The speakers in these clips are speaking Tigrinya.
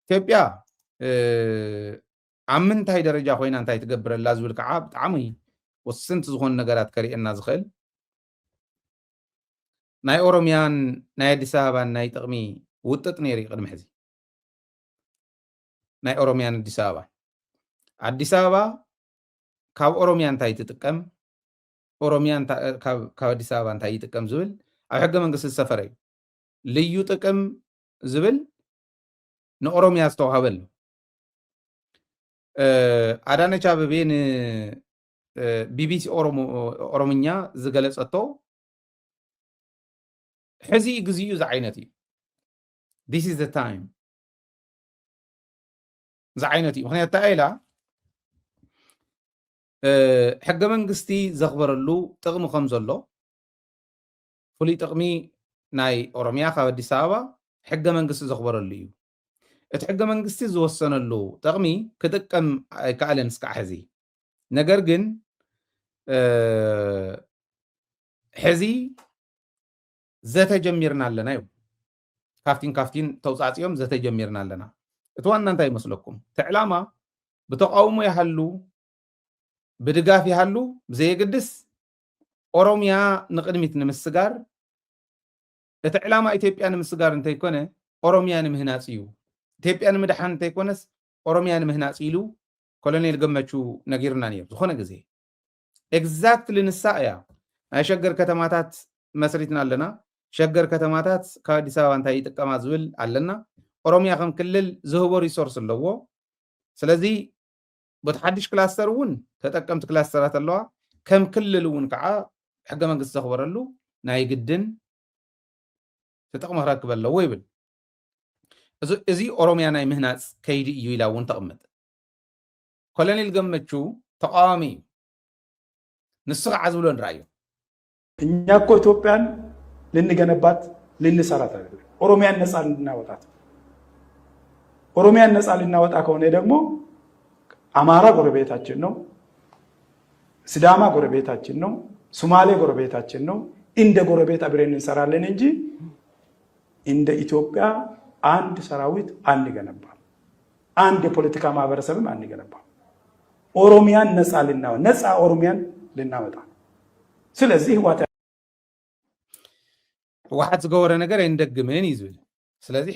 ኢትዮጵያ ኣብ ምንታይ ደረጃ ኮይና እንታይ ትገብረላ ዝብል ከዓ ብጣዕሚ ወሰንቲ ዝኾኑ ነገራት ከሪአና ዝኽእል ናይ ኦሮምያን ናይ ኣዲስ ኣበባን ናይ ጥቕሚ ውጥጥ ነይሩ ቅድሚ ሕዚ ናይ ኦሮምያን ኣዲስ ኣበባን ኣዲስ ኣበባ ካብ ኦሮምያ እንታይ ትጥቀም ኦሮምያ ካብ ኣዲስ ኣበባ እንታይ ይጥቀም ዝብል ኣብ ሕገ መንግስቲ ዝሰፈረ እዩ ልዩ ጥቅም ዝብል ንኦሮምያ ዝተዋሃበሉ ኣዳነች ኣበቤ ንቢቢሲ ኦሮምኛ ዝገለጸቶ ሕዚ ግዚኡ ዛ ዓይነት እዩ this is the time ዛ ዓይነት እዩ ምክንያቱ እንታይ ኢላ ሕገ መንግስቲ ዘኽበረሉ ጥቕሚ ከም ዘሎ ፍሉይ ጥቕሚ ናይ ኦሮምያ ካብ ኣዲስ ኣበባ ሕገ መንግስቲ ዘኽበረሉ እዩ እቲ ሕገ መንግስቲ ዝወሰነሉ ጥቕሚ ክጥቀም ኣይከኣለን እስካዕ ሕዚ ነገር ግን ሕዚ ዘተጀሚርና ኣለና እዩ ካፍቲን ተውፃፂኦም ዘተጀሚርና ኣለና እቲ ዋና እንታይ ይመስለኩም እቲ ዕላማ ብተቃውሞ ይሃሉ ብድጋፍ ይሃሉ ብዘየግድስ ኦሮምያ ንቅድሚት ንምስጋር እቲ ዕላማ ኢትዮጵያ ንምስጋር እንተይኮነ ኦሮምያ ንምህናፅ እዩ ኢትዮጵያ ንምድሓን እንተይኮነስ ኦሮምያ ንምህናፅ ኢሉ ኮሎኔል ገመቹ ነጊርና ነይሩ ዝኾነ ግዜ ኤግዛክትሊ ንሳ እያ ናይ ሸገር ከተማታት መስሪትና ኣለና ሸገር ከተማታት ካብ ኣዲስ ኣበባ እንታይ ይጥቀማ ዝብል ኣለና ኦሮምያ ከም ክልል ዝህቦ ሪሶርስ ኣለዎ ስለዚ በቲ ሓድሽ ክላስተር እውን ተጠቀምቲ ክላስተራት ኣለዋ ከም ክልል እውን ከዓ ሕገ መንግስቲ ዘኽበረሉ ናይ ግድን ተጠቅሞ ክረክብ ኣለዎ ይብል እዚ ኦሮምያ ናይ ምህናፅ ከይዲ እዩ ኢላ እውን ተቐምጥ ኮሎኔል ገመቹ ተቃዋሚ እዩ ንሱ ከዓ ዝብሎ ንራእዩ እኛ እኮ ኢትዮጵያን ልንገነባት ልንሰራት አይደለም ኦሮሚያን ነፃ ልናወጣት ኦሮሚያን ነፃ ልናወጣ ከሆነ ደግሞ አማራ ጎረቤታችን ነው ሲዳማ ጎረቤታችን ነው ሶማሌ ጎረቤታችን ነው እንደ ጎረቤት አብረን እንሰራለን እንጂ እንደ ኢትዮጵያ አንድ ሰራዊት አንገነባም አንድ የፖለቲካ ማህበረሰብም አንገነባም ኦሮሚያን ነፃ ኦሮሚያን ልናወጣ ስለዚህ ህወሓት ዝገበረ ነገር አይንደግምን ይዝብል ስለዚህ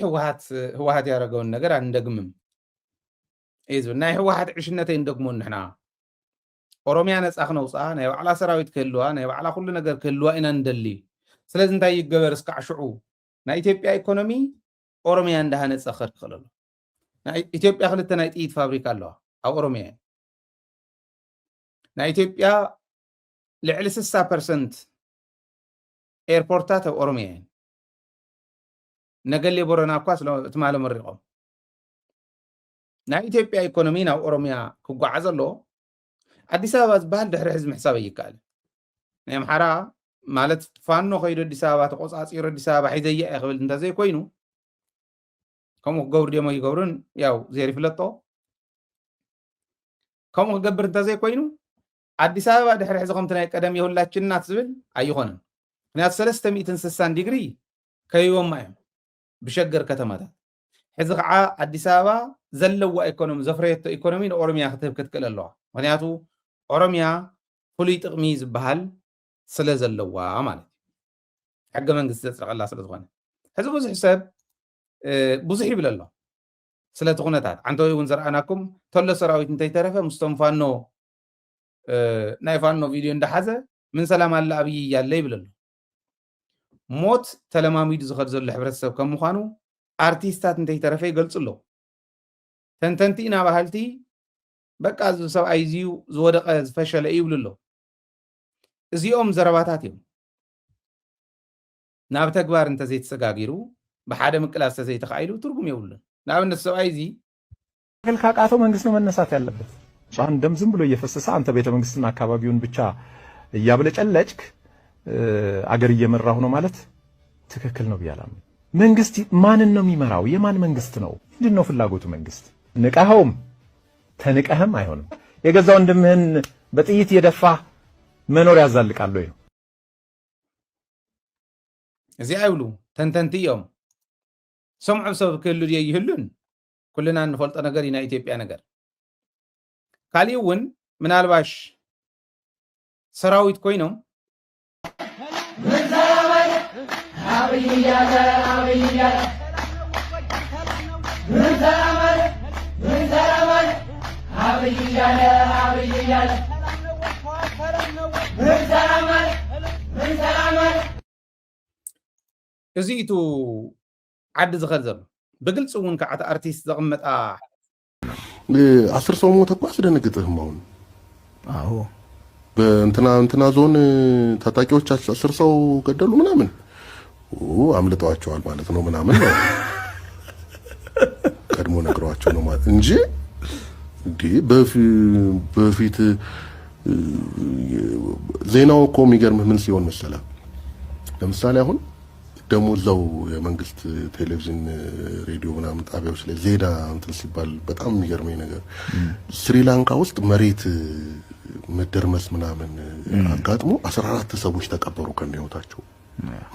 ህወሓት ያደረገውን ነገር አንደግምም ይዝብል ናይ ህወሓት ዕሽነት አይንደግሞ ንሕና ኦሮሚያ ነፃ ክነውፃ ናይ ባዕላ ሰራዊት ክህልዋ ናይ ባዕላ ኩሉ ነገር ክህልዋ ኢና እንደሊ ስለዚ እንታይ ይገበር እስካዕ ሽዑ ናይ ኢትዮጵያ ኢኮኖሚ ኦሮሚያ እንዳሃነፀ ክኽእል ኣሎ ናይ ኢትዮጵያ ክልተ ናይ ጥይት ፋብሪካ ኣለዋ ኣብ ኦሮሚያ ናይ ኢትዮጵያ ልዕሊ 60% ኤርፖርታት ኣብ ኦሮሚያ ነገሌ ቦረና እኳ ትማለ መሪቆም ናይ ኢትዮጵያ ኢኮኖሚ ናብ ኦሮሚያ ክጓዓዝ ኣሎ ኣዲስ ኣበባ ዝበሃል ድሕሪ ሕዚ ምሕሳብ ኣይከኣል ናይ ኣምሓራ ማለት ፋኖ ከይዱ ኣዲስ ኣበባ ተቆፃፂሩ ኣዲስ ኣበባ ሒዘያ ክብል እንተዘይ ኮይኑ ከምኡ ክገብሩ ደሞ ይገብሩን ያው ዘይርፍለጦ ከምኡ ክገብር እንተዘይ ኮይኑ ኣዲስ ኣበባ ድሕሪ ሕዚ ከምቲ ናይ ቀደም የሁላችን ናት ዝብል ኣይኾነን ምክንያቱ 360 ዲግሪ ከይቦማ እዮም ብሸገር ከተማታት ሕዚ ከዓ ኣዲስ ኣበባ ዘለዋ ኢኮኖሚ ዘፍረየቶ ኢኮኖሚ ንኦሮምያ ክትህብ ክትክእል ኣለዋ ምክንያቱ ኦሮምያ ፍሉይ ጥቕሚ ዝበሃል ስለ ዘለዋ ማለት እዩ ሕገ መንግስቲ ዘፅድቀላ ስለ ዝኾነ ሕዚ ብዙሕ ሰብ ብዙሕ ይብል ኣሎ ስለቲ ኩነታት ዓንተወይ እውን ዘረኣናኩም ተሎ ሰራዊት እንተይተረፈ ምስቶም ፋኖ ናይ ፋኖ ቪድዮ እንዳሓዘ ምን ሰላም ኣለ ኣብይ እያለ ይብል ኣሎ ሞት ተለማሚዱ ዝኸድ ዘሎ ሕብረተሰብ ከም ምዃኑ ኣርቲስታት እንተይተረፈ ይገልፁ ኣሎ ተንተንቲ ኢና ባህልቲ በቃ ሰብኣይ እዝዩ ዝወደቐ ዝፈሸለ ይብሉ ኣሎ እዚኦም ዘረባታት እዮም ናብ ተግባር እንተዘይተሰጋጊሩ ብሓደ ምቅላስ ተዘይተኻኢሉ ትርጉም የብሉን ንኣብነት ሰብኣይ እዚ ካቃተው መንግስት ነው መነሳት ያለበት ሻን ደም ዝም ብሎ እየፈሰሰ አንተ ቤተ መንግስትና አካባቢውን ብቻ እያብለጨለጭክ አገር እየመራሁ ነው ማለት ትክክል ነው ብያላም መንግስት ማንን ነው የሚመራው የማን መንግስት ነው ምንድነው ፍላጎቱ መንግስት ንቀኸውም ተንቀህም አይሆንም የገዛ ወንድምህን በጥይት የደፋ መኖር ያዛልቃል ወይ እዚ አይብሉ ተንተንቲዮም ሰምዑ ሰብ ክህሉ ይህሉን كلنا نفلط ነገር ኢና ኢትዮጵያ ነገር ካሊውን ምናልባሽ ሰራዊት ኮይኖም እዚቱ ዓዲ ዝኸዘብ በግልጽ እውን ከዓተ አርቲስት ዘቕመጣ 10 ሰው ሞተ እኮ አስደነግጥህም። አሁን አዎ በእንትና ዞን ታጣቂዎች 10 ሰው ገደሉ ምናምን አምልጠዋቸዋል ማለት ነው ምናምን ነው ቀድሞ ነግረዋቸው ነው ማለት እንጂ እንዴ በፊት ዜናው እኮ የሚገርምህ ምን ሲሆን መሰለህ? ለምሳሌ አሁን ደግሞ እዛው የመንግስት ቴሌቪዥን ሬዲዮ ምናምን ጣቢያዎች ላይ ዜና እንትን ሲባል በጣም የሚገርመኝ ነገር ስሪላንካ ውስጥ መሬት መደርመስ ምናምን አጋጥሞ 14 ሰዎች ተቀበሩ ከነህይወታቸው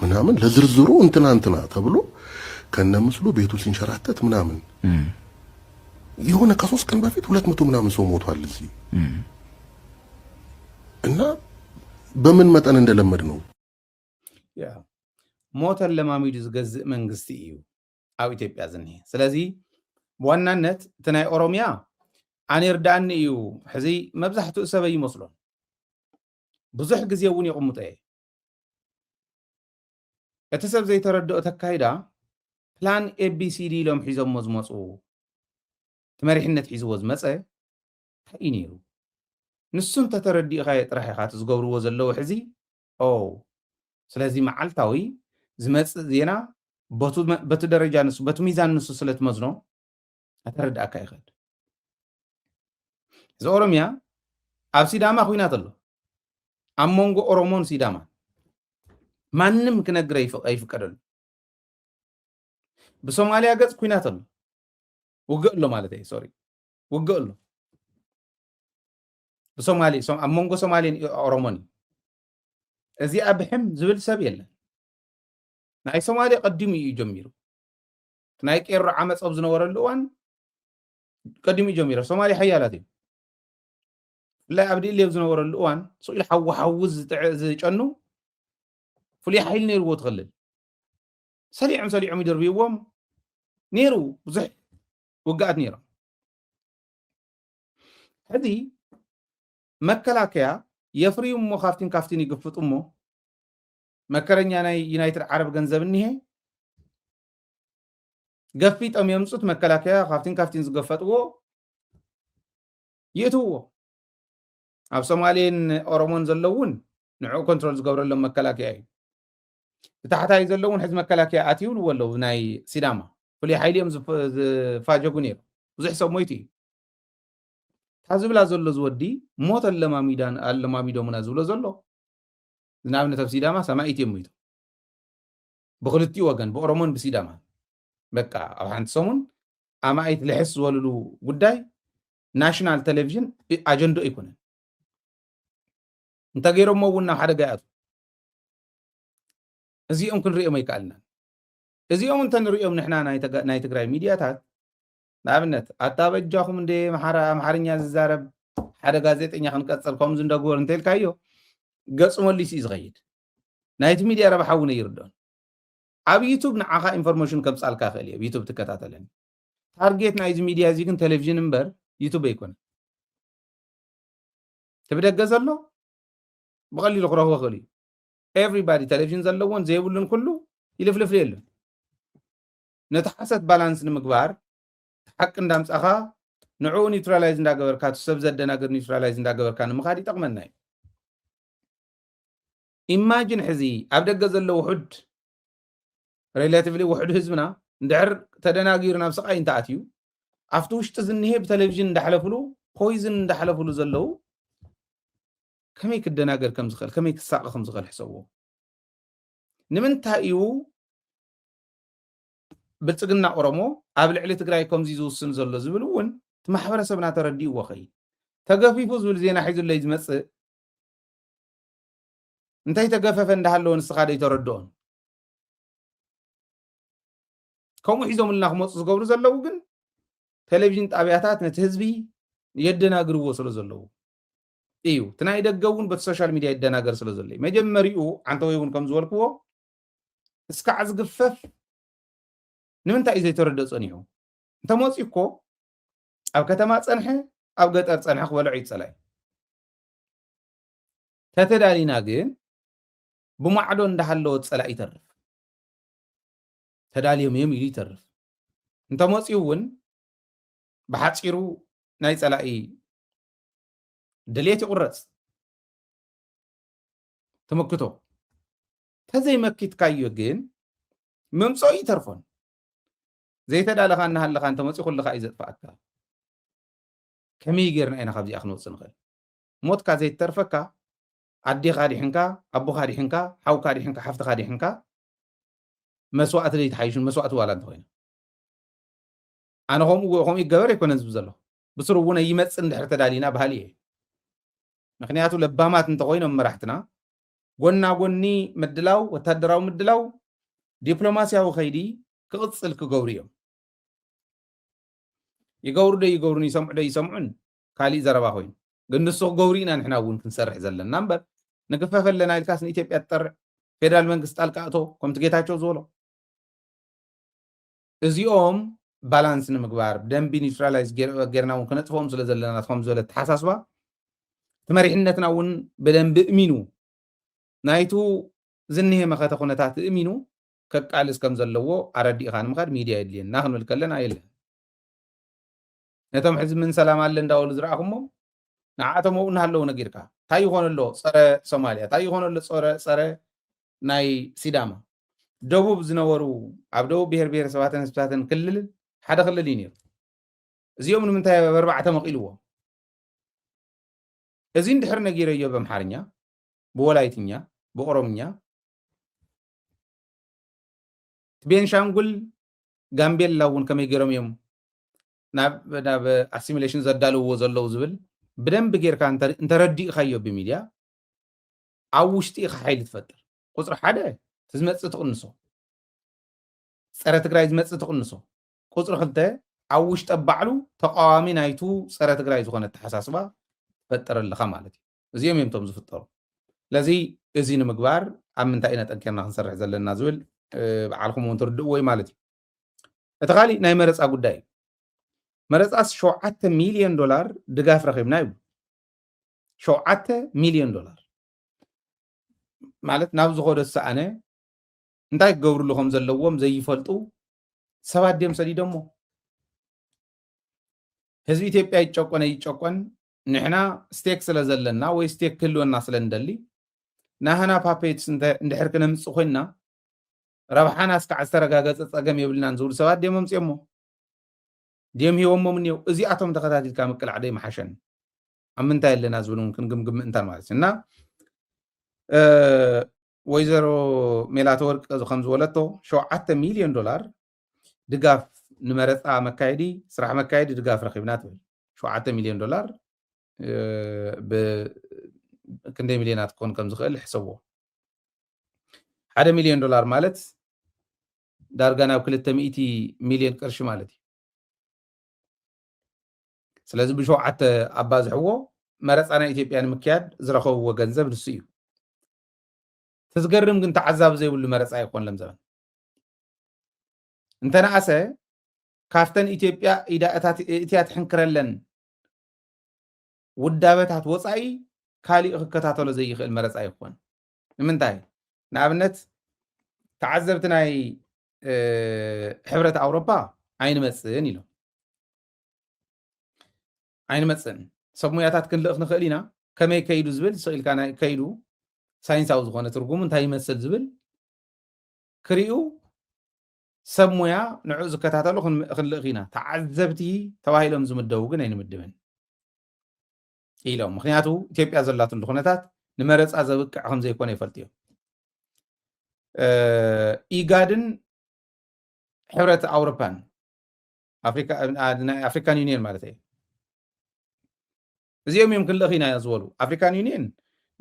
ምናምን ለዝርዝሩ እንትና ተብሎ ከነምስሉ ቤቱ ሲንሸራተት ምናምን የሆነ ከ3 ቀን በፊት 200 ምናምን ሰው ሞቷል እዚህ እና በምን መጠን እንደለመድ ነው ያ ሞተን ለማሚዱ ዝገዝእ መንግስቲ እዩ ኣብ ኢትዮጵያ ዝኒሄ ስለዚ በዋናነት እቲ ናይ ኦሮሚያ ኣነ ይርዳእኒ እዩ ሕዚ መብዛሕትኡ ሰብ ይመስሎ ብዙሕ ግዜ እውን ይቕምጦ እየ እቲ ሰብ ዘይተረድኦ ተካይዳ ፕላን ኤቢሲዲ ኢሎም ሒዞሞ ዝመፁ ትመሪሕነት ሒዝዎ ዝመፀ እንታይ እዩ ነይሩ ንሱ እንተተረዲእኻ ጥራሕ ኢኻ ዝገብርዎ ዘለዉ ሕዚ ስለዚ መዓልታዊ ዝመፅእ ዜና በቲ ደረጃ ንሱ በቲ ሚዛን ንሱ ስለትመዝኖ ኣተረዳእካ ይኽእል እዚ ኦሮሚያ ኣብ ሲዳማ ኩናት ኣሎ ኣብ መንጎ ኦሮሞን ሲዳማ ማንም ክነግረ ኣይፍቀደሉ ብሶማልያ ገጽ ኩናት ኣሎ ውግእ ኣሎ ማለት እዩ ሶሪ ውግእ ኣሎ ብሶማሊ ኣብ መንጎ ሶማሊን ኦሮሞን እዚ ኣብሕም ዝብል ሰብ የለን ናይ ሶማሊ ቀዲሙ እዩ ጀሚሩ ናይ ቄሮ ዓመፅ ኣብ ዝነበረሉ እዋን ቀዲሙ እዩ ጀሚሩ ሶማሊ ሓያላት እዩ ብላይ ኣብ ዲኤልኤፍ ዝነበረሉ እዋን ስኢሉ ሓዊ ዝጨኑ ፍሉይ ሓይሊ ነይርዎ ትኽልል ሰሊዖም ይደርብይዎም ነይሩ ብዙሕ ውግኣት ነይሮም ሕዚ መከላከያ የፍርዩ እሞ ካፍቲን ይግፍጡ እሞ መከረኛ ናይ ዩናይትድ ዓረብ ገንዘብ እኒሄ ገፊጦም የምፁት መከላከያ ካፍቲን ዝገፈጥዎ ይእትውዎ ኣብ ሶማሌን ኦሮሞን ዘለውን ንዑ ኮንትሮል ዝገብረሎም መከላከያ እዩ ብታሕታይ ዘለውን ሕዚ መከላከያ ኣትይብልዎ ኣለዉ ናይ ሲዳማ ፍሉይ ሓይሊ እዮም ዝፋጀጉ ነይሩ ብዙሕ ሰብ ሞይቱ እዩ ታዝብላ ዘሎ ዝወዲ ሞት ኣለማሚዶሙና ዝብሎ ዘሎ ዝናብነት ኣብ ሲዳማ ሰማኢት እዮም ሞይቱ ብክልቲኡ ወገን ብኦሮሞን ብሲዳማ በቃ ኣብ ሓንቲ ሰሙን ኣማኢት ልሕስ ዝበልሉ ጉዳይ ናሽናል ቴሌቪዥን ኣጀንዶ ኣይኮነን እንተገይሮሞ እውን ናብ ሓደጋ ይኣቱ እዚኦም ክንሪኦም ኣይከኣልናን እዚኦም እንተንሪኦም ንሕና ናይ ትግራይ ሚድያታት ንኣብነት ኣታበጃኹም እንደ ኣምሓርኛ ዝዛረብ ሓደ ጋዜጠኛ ክንቀፅል ከምዚ እንደግበር እንተኢልካዮ ገፁ መሊሱ እዩ ዝኸይድ ናይቲ ሚድያ ረብሓ እውን ኣይርድኦን ኣብ ዩቱብ ንዓኻ ኢንፎርሜሽን ከምፃልካ ክእል እየ ዩቱብ ትከታተለኒ ታርጌት ናይዚ ሚድያ እዚ ግን ቴሌቪዥን እምበር ዩቱብ ኣይኮነን ትብደገ ዘሎ ብቐሊሉ ክረኽቦ ክእል እዩ ኤቭሪባዲ ቴሌቪዥን ዘለዎን ዘይብሉን ኩሉ ይልፍልፍ የለን ነቲ ሓሰት ባላንስ ንምግባር ሓቂ እንዳምፃኻ ንዕኡ ኒውትራላይዝ እንዳገበርካ ሰብ ዘደናግር ኒውትራላይዝ እንዳገበርካ ንምኻድ ይጠቕመና እዩ ኢማጂን ሕዚ ኣብ ደገ ዘሎ ውሑድ ሬላቲቭሊ ውሑድ ህዝብና እንድሕር ተደናጊሩ ናብ ስቃይ እንተኣትዩ ኣብቲ ውሽጢ ዝኒሄ ብቴሌቪዥን እንዳሕለፍሉ ፖይዝን እንዳሕለፍሉ ዘለዉ ከመይ ክደናገር ከም ዝኽእል ከመይ ክሳቀ ከም ዝኽእል ሕሰብዎ ንምንታይ እዩ ብልፅግና ኦሮሞ ኣብ ልዕሊ ትግራይ ከምዚ ዝውስን ዘሎ ዝብል እውን እቲ ማሕበረሰብና ተረዲእዎ ኸይድ ተገፊፉ ዝብል ዜና ሒዙለይ ዝመፅእ እንታይ ተገፈፈ እንዳሃለዎ ንስኻ ዶ ይተረድኦን ከምኡ ሒዞምልና ክመፁ ዝገብሩ ዘለዉ ግን ቴሌቪዥን ጣብያታት ነቲ ህዝቢ የደናግርዎ ስለ ዘለዉ እዩ ትናይ ደገውን በሶሻል ሚዲያ ይደናገር ስለ ዘለይ መጀመሪኡ አንተ ወይውን ከም ዝወልክዎ እስካዕ ዝግፈፍ ንምንታይ ዘይተረድእ ጸኒሑ እንተ ሞጺኮ ኣብ ከተማ ጸንሐ ኣብ ገጠር ጸንሐ ክበልዑ ይጸላይ ተተዳሊና ግን ብማዕዶ እንዳሃለወ ጸላይ ይተርፍ ተዳልዮም ኢሉ ይተርፍ እንተ ሞጺው እውን ብሓጺሩ ናይ ጸላኢ ድሌት ይቁረጽ ተመክቶ ተዘይ መኪትካዮ ግን መምጾ ይተርፎን ዘይተዳለኻ እናሃለኻ እንተ ሞጺ ኩልኻ ይዘጥፋእካ ከመይ ጌርና ኢና ካብዚኣ ክንወፅእ ንኽእል ሞትካ ዘይተርፈካ ኣዴኻ ዲሕንካ ኣቦኻ ዲሕንካ ሓውካ ዲሕንካ ሓፍትኻ ዲሕንካ መስዋዕቲ ዘይተሓይሹን መስዋዕቲ ዋላ እንተኮይኑ ኣነ ከምኡ ይገበር ኣይኮነን ዝብል ዘሎ ብስሩ እውን ይመፅእ እንድሕር ተዳሊና ባህሊ እየ ምክንያቱ ለባማት እንተኮይኖም መራሕትና ጎና ጎኒ ምድላው ወታደራዊ ምድላው ዲፕሎማስያዊ ከይዲ ክቕፅል ክገብሩ እዮም ይገብሩ ዶ ይገብሩን ይሰምዑ ዶ ይሰምዑን ካሊእ ዘረባ ኮይኑ ግን ንሱ ክገብሩ ኢና ንሕና እውን ክንሰርሕ ዘለና እምበር ንግፈፍ ኣለና ኢልካስ ንኢትዮጵያ ትጠርዕ ፌደራል መንግስቲ ጣልቃ ኣቶ ከምቲ ጌታቸው ዝበሎ እዚኦም ባላንስ ንምግባር ደንቢ ኒውትራላይዝ ጌርና እውን ክነጥፎም ስለ ዘለና ከም ዝበለ ተሓሳስባ ትመሪሕነትና እውን ብደንቢ እሚኑ ናይቱ ዝኒሄ መኸተ ኩነታት እሚኑ ከቃልስ ከም ዘለዎ ኣረዲእኻ ንምኻድ ሚድያ የድልየና ክንብል ከለና የለን ነቶም ሕዝቢ ምን ሰላም ኣለ እንዳበሉ ዝረኣኹሞ ንዓቶም እውን ሃለዉ ነጊርካ እንታይ ይኾን ኣሎ ፀረ ሶማልያ እንታይ ይኾን ኣሎ ፀረ ናይ ሲዳማ ደቡብ ዝነበሩ ኣብ ደቡብ ብሄር ብሄረሰባትን ህዝብታትን ክልል ሓደ ክልል እዩ ነይሩ እዚኦም ንምንታይ በርባዕተ መቂልዎ እዚ እንድሕር ነጊረዮ በአምሓርኛ ብወላይትኛ ብኦሮምኛ ቤንሻንጉል ጋምቤላ እውን ከመይ ገይሮም እዮም ናብ አሲሚሌሽን ዘዳልውዎ ዘለዉ ዝብል ብደንብ ጌርካ እንተረዲእካዮ ብሚድያ ኣብ ውሽጢ ኢኻ ሓይሊ ትፈጥር ቁፅሪ ሓደ ዝመፅእ ትቕንሶ ፀረ ትግራይ ዝመፅእ ትቕንሶ ቁፅሪ ክልተ ኣብ ውሽጢ ባዕሉ ተቃዋሚ ናይቱ ፀረ ትግራይ ዝኾነ ተሓሳስባ ትፈጥር ኣለኻ ማለት እዩ እዚኦም እዮም ቶም ዝፍጠሩ ስለዚ እዚ ንምግባር ኣብ ምንታይ ኢና ጠንኪርና ክንሰርሕ ዘለና ዝብል በዓልኩም እውን ትርድእዎ ወይ ማለት እዩ እቲ ካሊእ ናይ መረፃ ጉዳይ መረፃስ 7 ሚልዮን ዶላር ድጋፍ ረኺብና ይብሉ 7 ሚልዮን ዶላር ማለት ናብ ዝኸዶ ዝሰኣነ እንታይ ክገብርሉ ከም ዘለዎም ዘይፈልጡ ሰባት ድዮም ሰዲዶሞ ህዝቢ ኢትዮጵያ ይጨቆነ ይጨቆን ንሕና ስቴክ ስለ ዘለና ወይ ስቴክ ክህልወና ስለ እንደሊ ናህና ፓፔትስ እንድሕር ክነምፅእ ኮይንና ረብሓና እስካዕ ዝተረጋገፀ ፀገም የብልናን ዝብሉ ሰባት ድዮም መምፅኦሞ ድዮም ሂቦሞም እኒአው እዚኣቶም ተኸታቲልካ ምቅላዕ ዶ ይመሓሸን ኣብ ምንታይ ኣለና ዝብል እውን ክንግምግም ምእንታን ማለት እዩ እና ወይዘሮ ሜላተወርቅ ከም ዝበለቶ 7 ሚልዮን ዶላር ድጋፍ ንመረፃ መካየዲ ስራሕ መካየዲ ድጋፍ ረኺብና ትብል 7 ሚልዮን ዶላር ክንደይ ሚልዮናት ክኾን ከም ዝኽእል ሕሰብዎ 1 ሚልዮን ዶላር ማለት ዳርጋ ናብ 200 ሚልዮን ቅርሺ ማለት እዩ ስለዚ ብሸውዓተ ኣባዝሕዎ መረፃ ናይ ኢትዮጵያ ንምክያድ ዝረኸብዎ ገንዘብ ንሱ እዩ ተዝገርም ግን ተዓዛቢ ዘይብሉ መረፃ ይኮን ዘበን እንተነኣሰ ካፍተን ኢትዮጵያ ኢትያ ትሕንክረለን ውዳበታት ወፃኢ ካሊእ ክከታተሎ ዘይኽእል መረፃ ይኮን ንምንታይ ንኣብነት ተዓዘብቲ ናይ ሕብረት ኣውሮፓ ኣይንመፅን ኢሎም ኣይንመፅን ሰብ ሞያታት ክንልእኽ ንኽእል ኢና ከመይ ከይዱ ዝብል ስኢልካ ናይ ከይዱ ሳይንሳዊ ዝኾነ ትርጉሙ እንታይ ይመስል ዝብል ክሪኡ ሰብ ሞያ ንዑ ዝከታተሉ ክንልእኽ ኢና ተዓዘብቲ ተባሂሎም ዝምደቡ ግን ኣይንምድብን ኢሎም ምክንያቱ ኢትዮጵያ ዘላትሉ ኩነታት ንመረፃ ዘብቅዕ ከም ዘይኮነ ይፈልጥ እዮም ኢጋድን ሕብረት ኣውሮፓን ኣፍሪካን ዩኒየን ማለት እዩ እዚኦም እዮም ክንልእኽ ኢና ዝበሉ ኣፍሪካን ዩኒየን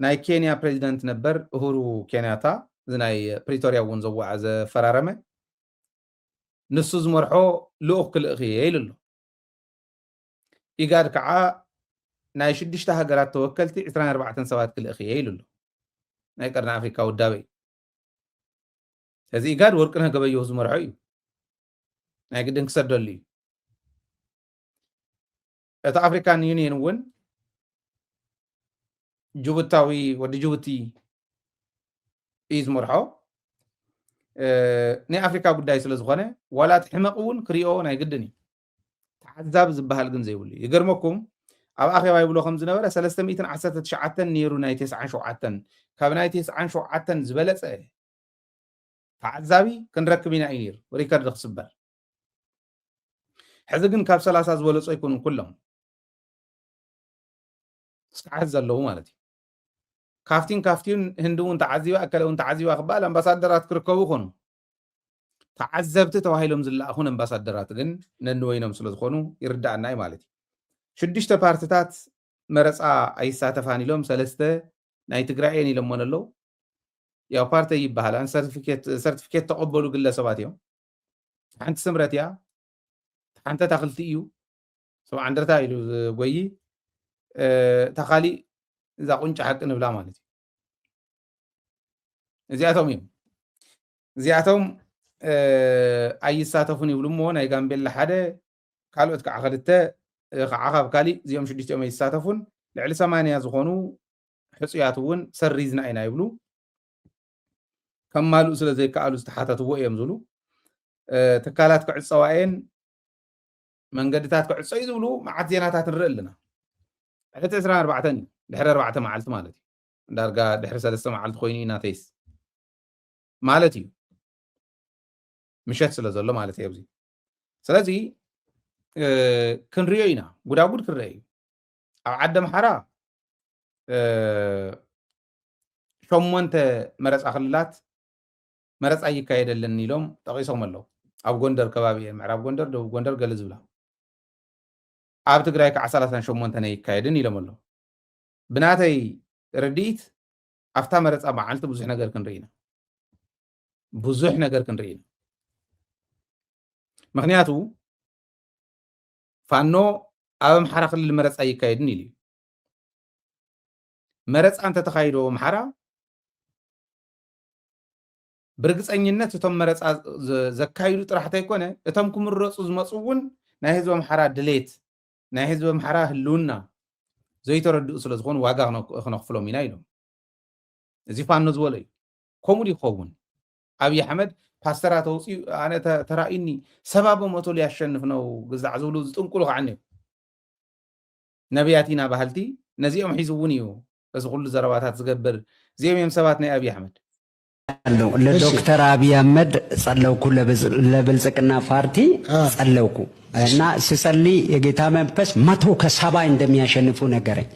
ናይ ኬንያ ፕሬዚደንት ነበር እሁሩ ኬንያታ እዚ ናይ ፕሪቶሪያ እውን ዘፈራረመ ንሱ ዝመርሖ ልኡኽ ክልእኽ እየ ኢሉ ኣሎ ኢጋድ ከዓ ናይ 6 ሃገራት ተወከልቲ 24 ሰባት ክልእኽየ ኢሉ ኣሎ ናይ ቀርኒ ኣፍሪካ ውዳበ እዩ እዚ ኢጋድ ወርቅነህ ገበየሁ ዝመርሖ እዩ ናይ ግድን ክሰደሉ እዩ እቲ ኣፍሪካን ዩኒየን እውን ጅቡታዊ ወዲ ጅቡቲ እዩ ዝመርሖ ናይ ኣፍሪካ ጉዳይ ስለ ዝኾነ ዋላ እቲ ሕመቕ እውን ክሪኦ ናይ ግድን እዩ ተዓዛቢ ዝበሃል ግን ዘይብሉ ይገርመኩም ኣብ ኣኼባ ይብሎ ከም ዝነበረ 319 ነይሩ ናይ 97 ካብ ናይ 97 ዝበለፀ ተዓዛቢ ክንረክብ ኢና እዩ ነይሩ ሪከርድ ክስበር ሕዚ ግን ካብ 30 ዝበለፁ ኣይኮኑን ኩሎም ስዓት ዘለዉ ማለት እዩ ካፍቲን ህንዲ እውን ተዓዚባ ኣከለ እውን ተዓዚባ ክበሃል ኣምባሳደራት ክርከቡ ኮኑ ተዓዘብቲ ተባሂሎም ዝለኣኹን ኣምባሳደራት ግን ነንወይኖም ስለ ዝኾኑ ይርዳእና እዩ ማለት እዩ 6 ፓርቲታት መረፃ ኣይሳተፋን ኢሎም 3 ናይ ትግራይ እየን ኢሎሞን ኣለዉ ያው ፓርቲ ይበሃላ ሰርቲፊኬት ተቐበሉ ግለሰባት እዮም ሓንቲ ስምረት እያ ሓንቲ ተኽልቲ እዩ 70 እንደርታ ኢሉ ጎይ ተኻሊ እዛ ቁንጫ ሓቂ ንብላ ማለት እዩ እዚኣቶም ኣይሳተፉን ይብሉ እሞ ናይ ጋምቤላ ሓደ ካልኦት ከዓ ክልተ ከዓ ካብ ካሊእ እዚኦም 6 ኣይሳተፉን ልዕሊ 80 ዝኾኑ ሕፁያት እውን ሰሪዝና ኢና ይብሉ ከማልኡ ስለ ዘይከኣሉ ዝተሓተትዎ እዮም ዝብሉ ትካላት ክዕፀዋ እየን መንገድታት ክዕፀ እዩ ዝብሉ መዓት ዜናታት ንርኢ ኣለና ዕለት 24 እዩ ድሕሪ 4 መዓልቲ ማለት እዩ ዳርጋ ድሕሪ 3 መዓልቲ ኮይኑ ኢናተይስ ማለት እዩ ምሸት ስለ ዘሎ ማለት እዩ ኣብዚ ስለዚ ክንሪኦ ኢና ጉዳጉድ ክርአ እዩ ኣብ ዓዲ ኣምሓራ 8 መረፃ ክልላት መረፃ ይካየደለን ኢሎም ጠቂሶም ኣለዉ ኣብ ጎንደር ከባቢ እየን ምዕራብ ጎንደር ደቡብ ጎንደር ገለ ዝብላ ኣብ ትግራይ ከዓ 38 ናይ ይካየድን ኢሎም ኣለዉ ብናተይ ርዲኢት ኣፍታ መረፃ መዓልቲ ብዙሕ ነገር ክንርኢ ኢና ምክንያቱ ፋኖ ኣብ ኣምሓራ ክልል መረፃ ይካየድን ኢሉ መረፃ እንተተኻይዶ ኣምሓራ ብርግፀኝነት እቶም መረፃ ዘካይዱ ጥራሕቲ ኣይኮነ እቶም ክምረፁ ዝመፁ እውን ናይ ህዝቢ ኣምሓራ ድሌት ናይ ህዝቢ ኣምሓራ ህልውና ዘይተረድኡ ስለ ዝኾኑ ዋጋ ክነኽፍሎም ኢና ኢሎም እዚ ፋኖ ዝበሎ እዩ ከምኡ ይኸውን ኣብይ ኣሕመድ ፓስተራት ኣውፅኡ ኣነ ተራእዩኒ 70% ሊያሸንፍ ነው ግዛዕ ዝብሉ ዝጥንቁሉ ከዓ እኒአው ነቢያት ኢና ባህልቲ ነዚኦም ሒዙ እውን እዩ እዚ ኩሉ ዘረባታት ዝገብር እዚኦም እዮም ሰባት ናይ ኣብይ ኣሕመድ ለዶክተር አብይ አህመድ ጸለውኩ ለብልጽግና ፓርቲ ጸለውኩ እና ስጸልይ የጌታ መንፈስ 170 እንደሚያሸንፉ ነገረኝ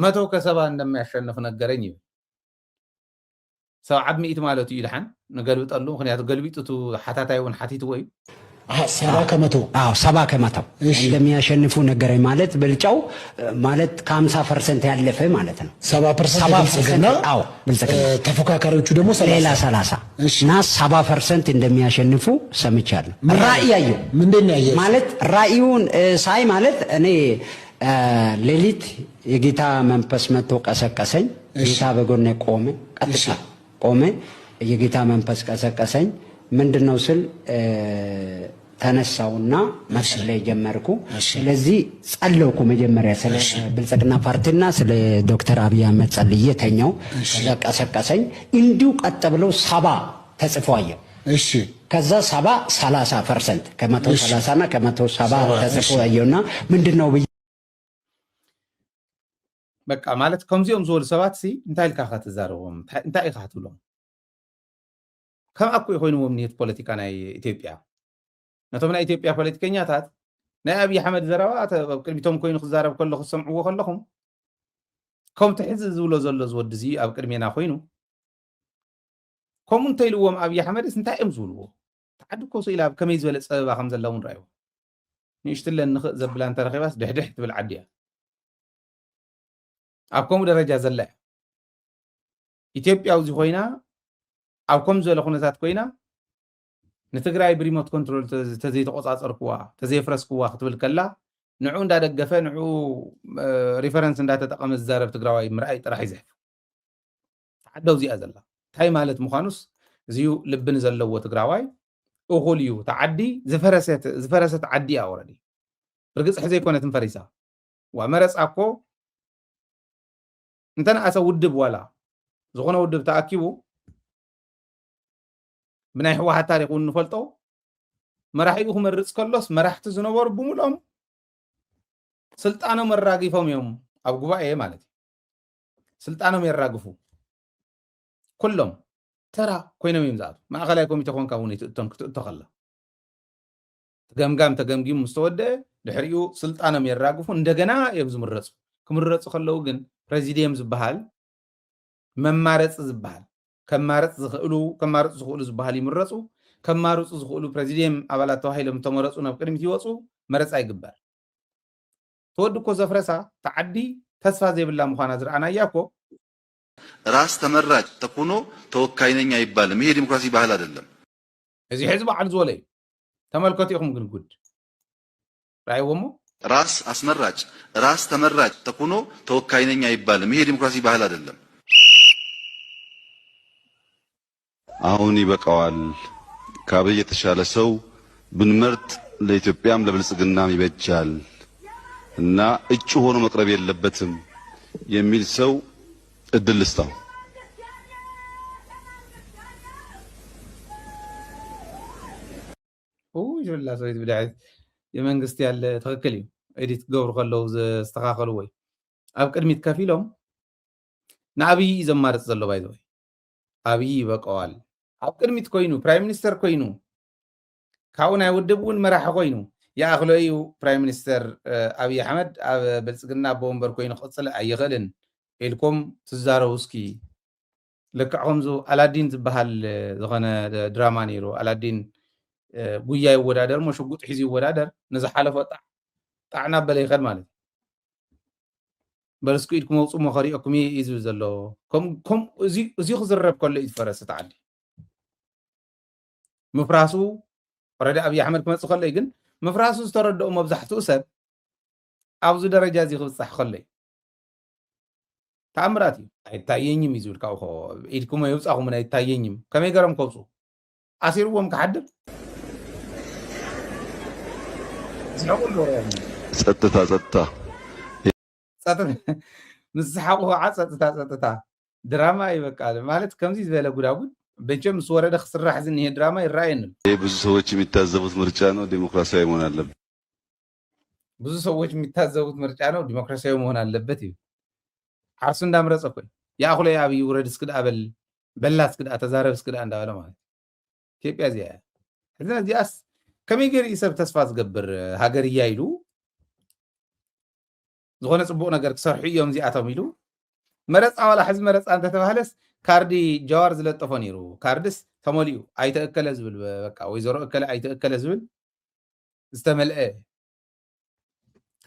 170 እንደሚያሸንፉ ነገረኝ ሰብዓት ሚእት ማለት እዩ ድሓን ንገልብጠሉ ምክንያቱ ገልቢጡቱ ሓታታይ እውን ሓቲትዎ እዩ 70% እንደሚያሸንፉ ነገረኝ ማለት ብልጫው ማለት ከ50% ያለፈ ማለት ነው 70% አዎ ብልጽግና ተፎካካሪዎቹ ደግሞ ሌላ 30 እና 70% እንደሚያሸንፉ ሰምቻለሁ ራእያዩ ምንድን ያየ ማለት ራእዩን ሳይ ማለት እኔ ሌሊት የጌታ መንፈስ መጥቶ ቀሰቀሰኝ ጌታ በጎኔ ቆመ ቀጥታ ቆመ የጌታ መንፈስ ቀሰቀሰኝ ምንድነው ስል ተነሳውና መጸለይ ጀመርኩ ስለዚህ ጸለይኩ መጀመሪያ ስለ ብልጽግና ፓርቲና ስለ ዶክተር አብይ አህመድ ጸልዬ ተኛው ከዛ ቀሰቀሰኝ እንዲሁ ቀጥ ብለው 70 ተጽፎ አየሁ እሺ ከዛ 30% ከ130 እና ከ170 ተጽፎ አየውና ምንድነው በቃ ማለት ከምዚኦም ዝበሉ ሰባት ሲ እንታይ ኢልካ ከተዛረቦም እንታይ ኢኻ ትብሎም ከም ኣኩ ኮይኖም ኒት ፖለቲካ ናይ ኢትዮጵያ ነቶም ናይ ኢትዮጵያ ፖለቲከኛታት ናይ ኣብይ ኣሕመድ ዘረባ ኣብ ቅድሚቶም ኮይኑ ክዛረብ ከለኹ ሰምዕዎ ከለኹም ከምቲ ሕዚ ዝብሎ ዘሎ ዝወዲ እዚ ኣብ ቅድሜና ኮይኑ ከምኡ እንተኢልዎም ኣብይ ኣሕመድስ እንታይ እዮም ዝብልዎ ተዓዲ ኮሶ ኢላ ከመይ ዝበለ ፀበባ ከም ዘለውን ራእዩ ንእሽትለን ንኽእ ዘብላ እንተረኺባስ ድሕድሕ ትብል ዓዲ እያ ኣብ ከምኡ ደረጃ ዘላ ኢትዮጵያ እዚ ኮይና ኣብ ከም ዝበለ ኩነታት ኮይና ንትግራይ ብሪሞት ኮንትሮል ተዘይተቆፃፀርክዋ ተዘይፍረስክዋ ክትብል ከላ ንዑ እንዳደገፈ ንዑ ሪፈረንስ እንዳተጠቀመ ዝዛረብ ትግራዋይ ምርኣይ ጥራሕ ይዘሕፍ ተዓደው እዚኣ ዘላ እንታይ ማለት ምዃኑስ እዚዩ ልብን ዘለዎ ትግራዋይ እኹል እዩ ተዓዲ ዝፈረሰት ዓዲ እያ ወረዲ ርግፅ ሕዘ ይኮነትን ፈሪሳ ወመረፃ እኮ እንተነኣሰ ውድብ ዋላ ዝኾነ ውድብ ተኣኪቡ ብናይ ሕወሓት ታሪክ እውን ንፈልጦ መራሒኡ ክመርፅ ከሎስ መራሕቲ ዝነበሩ ብምሎም ስልጣኖም ኣራጊፎም እዮም ኣብ ጉባኤ ማለት እዩ ስልጣኖም የራግፉ ኩሎም ተራ ኮይኖም እዮም ዝኣቱ ማእኸላይ ኮሚቴ ኮንካ እውን ክትእቶ ከላ ገምጋም ተገምጊሙ ምስ ተወደአ ድሕሪኡ ስልጣኖም የራግፉ እንደገና እዮም ዝምረፁ ክምረፁ ከለዉ ግን ፕሬዚዲየም ዝበሃል መማረፂ ዝበሃል ከማረፅ ዝኽእሉ ዝበሃል ይምረፁ ከማርፁ ዝኽእሉ ፕሬዚዲየም ኣባላት ተባሂሎም ተመረፁ ናብ ቅድሚት ይወፁ መረፃ ይግበር ተወዲ እኮ ዘፍረሳ ተዓዲ ተስፋ ዘይብላ ምዃና ዝረኣናያ እኮ ራስ ተመራጭ ተኮኖ ተወካይ ነኝ አይባልም። ይሄ ዲሞክራሲ ባህል አይደለም። እዚ ሕዝብ በዓል ዝወለ እዩ ተመልከቲኹም ግን ጉድ ራእይዎሞ ራስ አስመራጭ ራስ ተመራጭ ተኮኖ ተወካይ ነኝ አይባልም። ይሄ ዲሞክራሲ ባህል አይደለም። አሁን ይበቃዋል። ከአብይ የተሻለ ሰው ብንመርጥ ለኢትዮጵያም ለብልጽግናም ይበጃል እና እጩ ሆኖ መቅረብ የለበትም የሚል ሰው እድል ልስጣው። ይብላ ሰው ይብዳዕ የመንግስት ያለ ትክክል እዩ ኤዲት ገብሩ ከለው ዝተኻኸሉ ወይ ኣብ ቅድሚት ከፍ ኢሎም ንኣብይ ዘማርፅ ዘሎ ባይዘ ወይ ኣብይ ይበቀዋል ኣብ ቅድሚት ኮይኑ ፕራይም ሚኒስተር ኮይኑ ካብኡ ናይ ውድብ እውን መራሒ ኮይኑ ይኣኽሎ እዩ ፕራይም ሚኒስተር ኣብይ ኣሕመድ ኣብ ብልፅግና ቦወንበር ኮይኑ ክቅፅል ኣይኽእልን ኢልኩም ትዛረቡ እስኪ ልክዕ ከምዙ ኣላዲን ዝበሃል ዝኾነ ድራማ ነይሩ ኣላዲን ጉያ ይወዳደር ሞ ሽጉጥ ሒዙ ይወዳደር ንዝሓለፈ ጣዕና በለ ይኸድ ማለት በለስኩ ኢድኩም መውፁ መኸሪኦኩም እዩ ዝብል ዘሎ እዚ ክዝረብ ከሎ እዩ ዝፈረስ እቲ ዓዲ ምፍራሱ ወረዳ ኣብይ ኣሕመድ ክመፅእ ከሎ ግን ምፍራሱ ዝተረድኦ መብዛሕትኡ ሰብ ኣብዚ ደረጃ እዚ ክብፃሕ ከሎ እዩ ተኣምራት እዩ ኣይታየኝም እዩ ዝብል ካብኡ ኢድኩም የውፃኹምን ኣይታየኝም ከመይ ገሮም ከውፁ ኣሲርዎም ክሓድር ጸጥታ ምስ ዝሓቁ ከዓ ጸጥታ ድራማ ይበቃል ማለት ከምዚ ዝበለ ጉዳጉድ በቸም ምስ ወረደ ክስራሕ ዝኒሄ ድራማ ይረአየን። ብዙ ሰዎች የሚታዘቡት ምርጫ ነው፣ ዲሞክራሲያዊ መሆን አለበት። ብዙ ሰዎች የሚታዘቡት ምርጫ ነው፣ ዲሞክራሲያዊ መሆን አለበት እዩ ዓርሱ እንዳምረፀ ኮይ ያእኹለ ኣብይ ውረድ እስክዳ በላ እስክዳ ተዛረብ እስክዳ እንዳበለ ማለት ኢትዮጵያ እዚኣ ሕዝና እዚኣስ ከመይ ገይሩ ሰብ ተስፋ ዝገብር ሃገር እያ ኢሉ ዝኾነ ፅቡቅ ነገር ክሰርሑ እዮም እዚኣቶም ኢሉ መረፃ ዋላ ሕዚ መረፃ እንተተባሃለስ ካርዲ ጀዋር ዝለጠፎ ነይሩ ካርድስ ተመሊኡ ኣይተእከለ ዝብል በቃ ወይዘሮ እከለ ኣይተእከለ ዝብል ዝተመልአ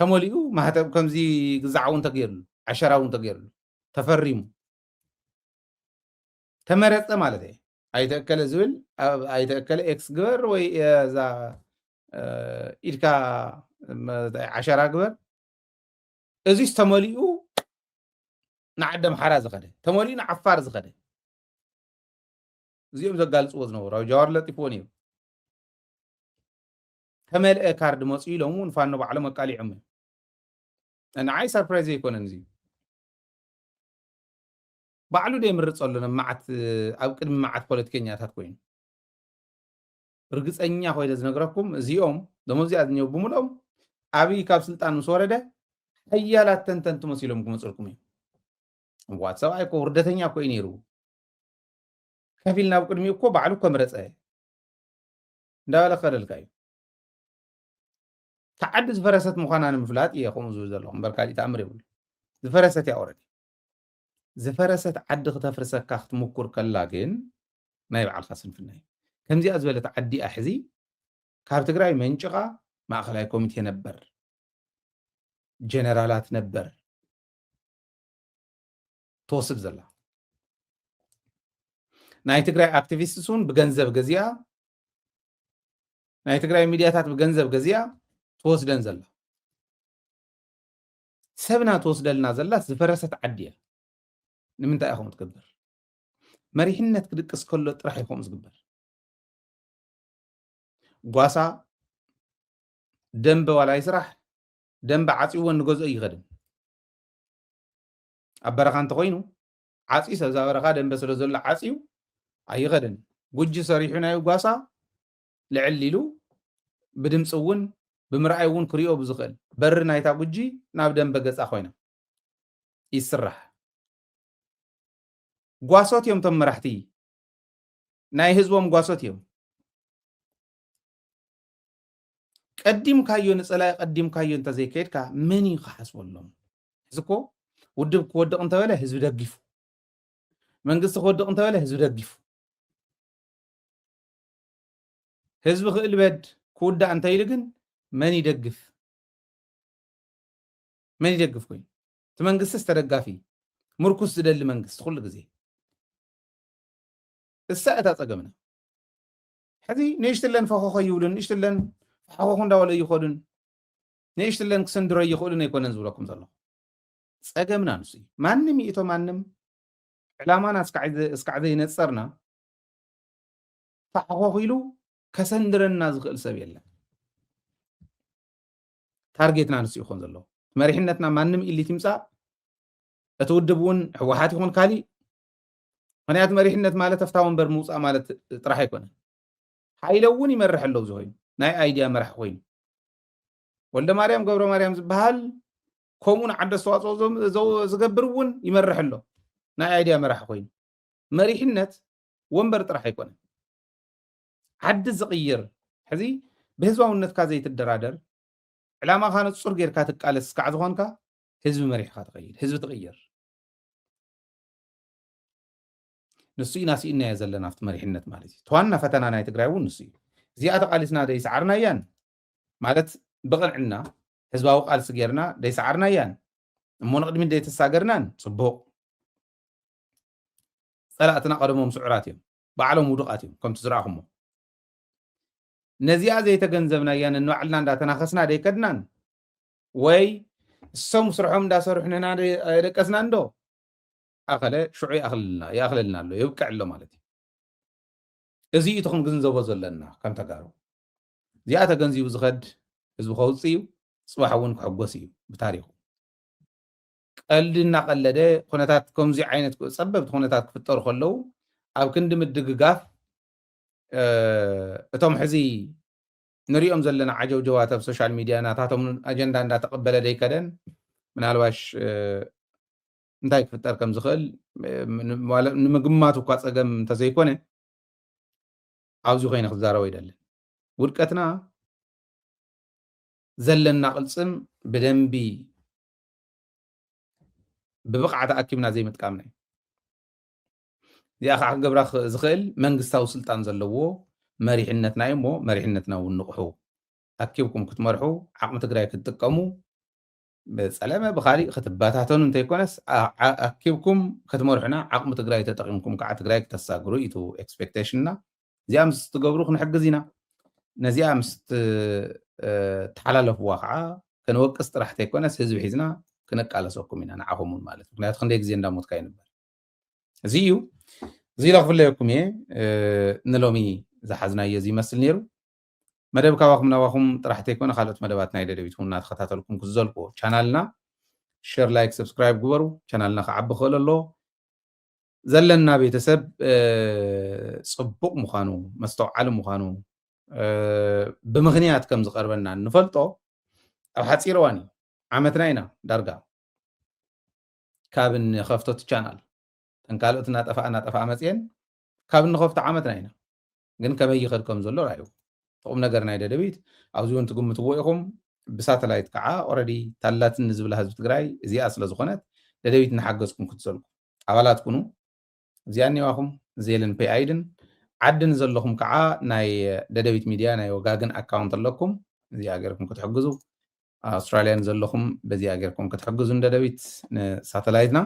ተመሊኡ ማህተብ ከምዚ ግዛዕ እውን ተገይሩሉ ዓሸራ እውን ተገይሩሉ ተፈሪሙ ተመረፀ ማለት እዩ ኣይተእከለ ዝብል ኣይተእከለ ኤክስ ግበር ወይ እዛ ኢድካ ዓሸራ ግበር እዚ ተመሊኡ ንዓዲ ኣምሓራ ዝኸደ ተመሊኡ ንዓፋር ዝኸደ እዚኦም ዘጋልፅዎ ዝነበሩ ኣብ ጀዋር ለጢፍዎ ነይሩ ተመልአ ካርድ መፅኡ ኢሎም እውን ፋኖ ባዕሎም ኣቃሊዖም እዮም ንዓይ ሰርፕራይዝ ኣይኮነን እዚ ባዕሉ ደ ይምርፅ ኣሎ ንመዓት ኣብ ቅድሚ መዓት ፖለቲከኛታት ኮይኑ ርግፀኛ ኮይነ ዝነግረኩም እዚኦም ደሞዚኣ ዝኒሄው ብምልኦም ኣብይ ካብ ስልጣን ምስ ወረደ ሓያላት ተንተንቲ መሲሎም ክመፅልኩም እዩ እምዋት ሰብኣይ እኮ ውርደተኛ እኮ እዩ ነይሩ ከፊል ናብ ቅድሚኡ እኮ ባዕሉ ከምረፀ እንዳበለ ከደልካ እዩ ተዓዲ ዝፈረሰት ምዃና ንምፍላጥ እየ ከምኡ ዝብል ዘለኹም እምበር ካሊእ ተኣምር የብሉ ዝፈረሰት እያ ወረዲ ዝፈረሰት ዓዲ ክተፍርሰካ ክትምኩር ከላ ግን ናይ ባዕልካ ስንፍና እዩ ከምዚኣ ዝበለት ዓዲ እያ ሕዚ ካብ ትግራይ መንጭቓ ማእኸላይ ኮሚቴ ነበር ጀነራላት ነበር ተወስድ ዘላ ናይ ትግራይ ኣክቲቪስትስ እውን ብገንዘብ ገዚኣ ናይ ትግራይ ሚድያታት ብገንዘብ ገዚኣ ትወስደን ዘላ سبنا توصدلنا زلات زفرست عدية نمنتا أخوم تقدر مريحنا تقدقس كله راح يقوم زقبر قواسا دنب ولا يسرح دنب عاصيو نغوز اي غدن ابرخان تخوينو عاصي سزابرخا دنب سلازل عاصيو اي غدن وجي صريحنا يقواسا لعليلو بدمصون بمرأيون كريو بزخل بر نايتا وجي ناب دنب غصا خوينا يسرح قواسات يوم تم مرحتي ناي حزبهم قواسات يوم قديم كايو نصلا قديم كايو انت زي كيدكا مني خحسبولهم حزكو ودب كودق انت ولا حزب دغيفو منغست كودق انت ولا حزب دغيفو حزب خيل بد كودا انت يلغن من يدغف كوين تمنغست استدغافي مركز دل منغست كل غزي الساعه تصقمنا حدي نيشتلن فخو خيولن نيشتلن حقوقهم داول يخودن نيشتلن كسندرو يخودن يكونن زبلكم زلو صقمنا نسي مانم يتو مانم علامانا اسكعد ينصرنا فحقوق يلو كسندرنا زخل سب يلا تارجتنا نسي يخون زلو مريحنتنا مانم اللي تمصا اتودبون حوحات يكون كالي منيات مريحنت مالت افتاون برموصا مالت طرح يكون حيلون يمرح له زوين ناي ايديا مرح وين ولد مريم قبر مريم زبحال كومون عند استواصو زغبرون يمرح له ناي ايديا مرح وين مريحنت ومبر طرح يكون عد زقير حزي بهزواونت كا زي تدرادر علامه كانت صور غير كاتقالس كعز هونكا حزب مريح كاتغير حزب تغير نسي ناسي إنه يزلنا في مريحنت مالتي توانا فتنا ناي تقرايون نسي زيادة قالسنا دي سعرنا يان مالت بغل عنا حزباو قال سجيرنا دي سعرنا يان مو نقدم دي تساقرنان صبوق صلاتنا قدمهم سعراتهم بعلهم ودقاتهم كم تزرعهم نزيا زي تجنزبنا يان انه علنا دا تناخسنا دي كدنان وي السوم سرحهم دا سرحنا دي رقسنا ندو اخله شعي اخلنا يا اخلنا له يبقى له مالتي ازي تخون غنزبو زلنا كم تقارو زياده غنزيو زخد حزب خوصيو صباحون كحغوسيو بتاريخو قلدنا قلده خناتات كمزي عينت صببت خناتات كفطر خلو اب كند مدغغاف اتم حزي نريهم زلنا عجو جوات بسوشيال ميديا ناتاتهم اجندا اندا تقبل دي كدن منالواش انتاي كفطر كم زخل نمغماتو كاصغم تزيكونه عاوزو خينا خزارو يدل ودقتنا زلنا قلصم بدنبي ببقعه اكيمنا زي متقامنا يا اخ غبرخ زخل منغستاو سلطان زلوو مريحنتنا يمو مريحنتنا ونقحو اكيبكم كتمرحو عقم تግራይ كتقمو بسلامه بخالي خطباتاتون انت يكونس اكيبكم كتمرحنا عقم تግራይ تطقمكم كع تግራይ كتساغرو يتو اكسبكتيشننا زيام ستغبرو خنحجزينا نزيام ست تحللف واقعا كنوقس طرح تيكونس حزب حزنا كنقالسكم هنا نعهم ማለት ምክንያቱ ክንደ ግዜ እንዳሞት ካይ ነበር እዚዩ زي لغفلكم نلومي زحزنا يزي مسل نيرو مدب كواكم نواكم طرح تيكون خالت مدباتنا يدبيتون ناتخاتلكم كزلكو channelنا شير لايك سبسكرايب غبرو channelنا خعب خول الله زلنا بيتسب صبق مخانو مستوعل مخانو بمغنيات كم زقربنا نفلطو او حصيرواني عمتنا هنا درجه كابن خفتوت channel تنقالتنا طفا مصين كابن خفت عمتنا هنا ግን ከመይ ይخدكم ዘሎ رايو طقم ነገርና ይደደቢት አውዚውን ትግምትዎ ኢኹም ብሳተላይት ከዓ ኦሬዲ ታላትን ዝብላ ህዝብ ትግራይ እዚኣ ስለ ዝኾነት ደደቢት ንሓገዝኩም ክትዘልኩ ኣባላት ኩኑ እዚኣኒ ዋኹም ዜልን ፔይ አይድን ዓድን ዘለኹም ከዓ ናይ ደደቢት ሚድያ ናይ ወጋግን አካውንት ኣለኩም እዚኣ ገርኩም ክትሕግዙ ኣውስትራሊያን ዘለኹም በዚኣ ገርኩም ክትሕግዙ ደደቢት ሳተላይትና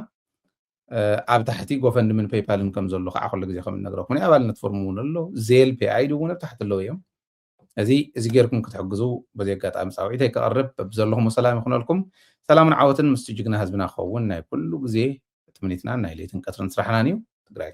ኣብ ታሕቲ ጎፈንድምን ፔይፓልን ከም ዘሎ ከዓ ኩሉ ግዜ ከም ነግረኩም ኣባልነት ፎርሙን ኣሎ ዜል ፔይ አይድ እውን ኣብ ታሕቲ ኣለዉ እዮም እዚ ጌርኩም ክትሕግዙ በዚ ኣጋጣሚ ፃውዒተይ ክቐርብ በብዘለኹም ሰላም ይኹነልኩም ሰላምን ዓወትን ምስ ጅግና ህዝብና ክኸውን ናይ ኩሉ ግዜ ትምኒትና ናይ ሌትን ቀትርን ስራሕናን እዩ